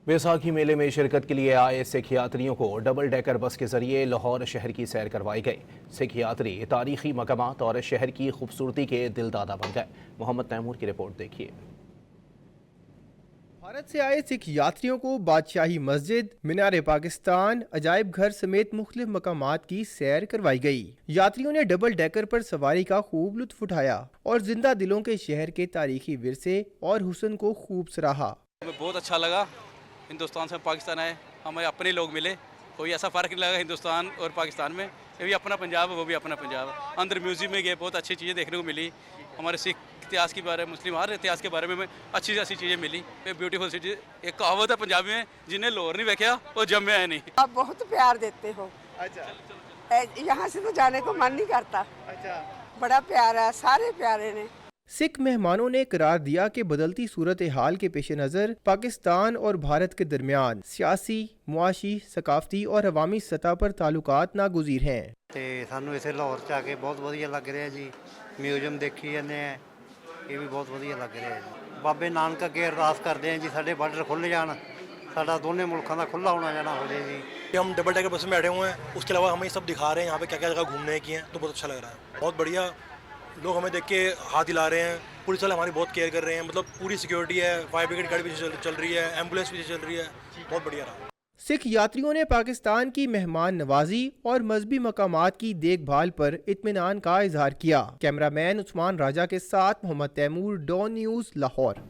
बैसाखी मेले में शिरकत के लिए आए सिख यात्रियों को डबल डेकर बस के जरिए लाहौर शहर की सैर करवाई गई। सिख यात्री तारीखी मकामात और शहर की खूबसूरती के दिलदादा बन गए। मोहम्मद तैमूर की रिपोर्ट देखिए। भारत से आए सिख यात्रियों को बादशाही मस्जिद, मीनार पाकिस्तान, अजायब घर समेत मुख्तलिफ मकामात की सैर करवाई गई। यात्रियों ने डबल डेकर पर सवारी का खूब लुत्फ उठाया और जिंदा दिलों के शहर के तारीखी विरसे और हुस्न को खूब सराहा। हमें बहुत अच्छा लगा। हिंदुस्तान से पाकिस्तान आए, हमें अपने लोग मिले, कोई ऐसा फ़र्क नहीं लगा हिंदुस्तान और पाकिस्तान में। ये भी अपना पंजाब है, वो भी अपना पंजाब है। अंदर म्यूजियम में गए, बहुत अच्छी चीज़ें देखने को मिली। हमारे सिख इतिहास के बारे में, मुस्लिम हर इतिहास के बारे में हमें अच्छी से अच्छी चीज़ें मिली। Beautiful city. एक कहावत है पंजाबी में, जिन्हें लाहौर नहीं देखा वो जम्मे है नहीं। आप बहुत प्यार देते हो। अच्छा, यहाँ से तो जाने को मन नहीं करता। अच्छा। बड़ा प्यार है, सारे प्यारे ने। सिख मेहमानों ने करार दिया कि बदलती सूरत हाल के पेश नज़र पाकिस्तान और भारत के दरमियान सियासी, मुआशी, सकाफती और अवामी सतह पर ताल्लुकात नागुज़ीर हैं। ਤੇ ਸਾਨੂੰ ਇੱਥੇ ਲਾਹੌਰ 'ਚ ਆ ਕੇ ਬਹੁਤ ਵਧੀਆ ਲੱਗ ਰਿਹਾ ਜੀ। ਮਿਊਜ਼ੀਅਮ ਦੇਖੀ ਜਾਂਦੇ ਆ, ਇਹ ਵੀ ਬਹੁਤ ਵਧੀਆ ਲੱਗ ਰਿਹਾ ਜੀ। ਬਾਬੇ ਨਾਨਕ ਅੱਗੇ ਅਰਦਾਸ ਕਰਦੇ ਆ ਜੀ, ਸਾਡੇ ਬਾਰਡਰ ਖੁੱਲ੍ਹ ਜਾਣ, ਸਾਡਾ ਦੋਨੇ ਮੁਲਕਾਂ ਦਾ ਖੁੱਲ੍ਹਾ होना जाना हो जाए जी। हम डबल डेकर बस में बैठे हुए हैं, उसके अलावा हमें सब दिखा रहे हैं यहाँ पे क्या क्या जगह घूमने की हैं, तो बहुत अच्छा लग रहा है। बहुत बढ़िया, लोग हमें देख के हाथ हिला रहे हैं। पुलिस वाले हमारी बहुत केयर कर रहे हैं, मतलब पूरी सिक्योरिटी है, फायर ब्रिगेड गाड़ी भी चल रही है, एम्बुलेंस भी चल रही है, बहुत बढ़िया रहा। सिख यात्रियों ने पाकिस्तान की मेहमान नवाजी और मजहबी मकामात की देखभाल पर इत्मीनान का इजहार किया। कैमरामैन उस्मान राजा के साथ मोहम्मद तैमूर, डॉन न्यूज़, लाहौर।